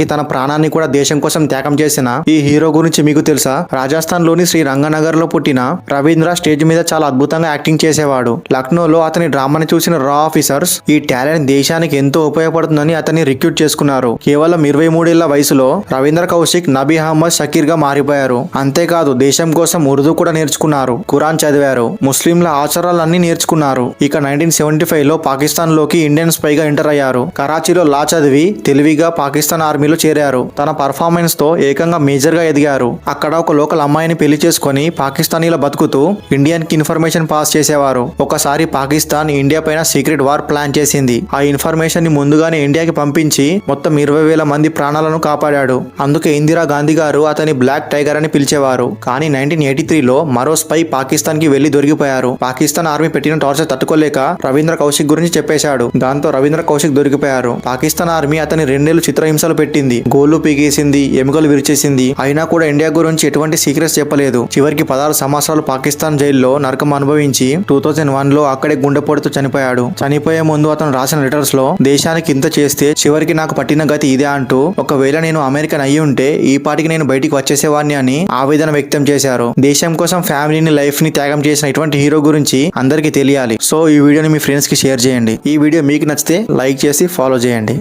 తన ప్రాణాన్ని కూడా దేశం కోసం త్యాగం చేసిన ఈ హీరో గురించి మీకు తెలుసా? రాజస్థాన్ లోని శ్రీ రంగనగర్ లో పుట్టిన రవీంద్ర స్టేజ్ మీద చాలా అద్భుతంగా యాక్టింగ్ చేసేవాడు. లక్నోలో అతని డ్రామాని చూసిన రా ఆఫీసర్స్ ఈ టాలెంట్ దేశానికి ఎంతో ఉపయోగపడుతుందని అతన్ని రిక్రూట్ చేసుకున్నారు. కేవలం 23 ఏళ్ల వయసులో రవీంద్ర కౌశిక్ నబీ అహ్మద్ షకీర్ గా మారిపోయారు. అంతేకాదు దేశం కోసం ఉర్దూ కూడా నేర్చుకున్నారు, ఖురాన్ చదివారు, ముస్లింల ఆచారాలన్నీ నేర్చుకున్నారు. ఇక 1975 లో పాకిస్తాన్ లోకి ఇండియన్ స్పై గా ఎంటర్ అయ్యారు. కరాచీలో లా చదివి తెలివిగా పాకిస్తాన్ ఆర్మీలో చేరారు. తన పర్ఫార్మెన్స్ తో ఏకంగా మేజర్ గా ఎదిగారు. అక్కడ ఒక లోకల్ అమ్మాయిని పెళ్లి చేసుకుని పాకిస్తానీల బతుకుతూ ఇండియన్ కి ఇన్ఫర్మేషన్ పాస్ చేసేవారు. ఒకసారి పాకిస్తాన్ ఇండియా పైన సీక్రెట్ వార్ ప్లాన్ చేసింది. ఆ ఇన్ఫర్మేషన్ ని ముందుగానే ఇండియాకి పంపించి మొత్తం 20,000 మంది ప్రాణాలను కాపాడాడు. అందుకే ఇందిరా గాంధీ గారు అతని బ్లాక్ టైగర్ అని పిలిచేవారు. కానీ 1983లో మరో స్పై పాకిస్తాన్ కి వెళ్లి దొరికిపోయారు. పాకిస్తాన్ ఆర్మీ పెట్టిన టార్చర్ తట్టుకోలేక రవీంద్ర కౌశిక్ గురించి చెప్పేశాడు. దాంతో రవీంద్ర కౌశిక్ దొరికిపోయారు. పాకిస్తాన్ ఆర్మీ అతని 2 ఏళ్లు చిత్రహింసలు పెట్టింది, గోళ్లు పీకేసింది, ఎముకలు విరిచేసింది. అయినా కూడా ఇండియా గురించి ఎటువంటి సీక్రెట్స్ చెప్పలేదు. చివరికి 16 సంవత్సరాలు పాకిస్తాన్ జైల్లో నరకం అనుభవించి 2001లో అక్కడే గుండెపోటుతో చనిపోయాడు. చనిపోయే ముందు అతను రాసిన లెటర్స్ లో దేశానికి ఇంత చేస్తే చివరికి నాకు పట్టిన గతి ఇదే అంటూ, ఒకవేళ నేను అమెరికన్ అయ్యి ఉంటే ఈ పాటికి నేను బయటికి వచ్చేసేవాడిని అని ఆవేదన వ్యక్తం చేశారు. దేశం కోసం ఫ్యామిలీని, లైఫ్ ని త్యాగం చేసిన ఇటువంటి హీరో గురించి అందరికీ తెలియాలి. సో ఈ వీడియోని మీ ఫ్రెండ్స్ కి షేర్ చేయండి. ఈ వీడియో మీకు నచ్చితే లైక్ చేసి ఫాలో చేయండి.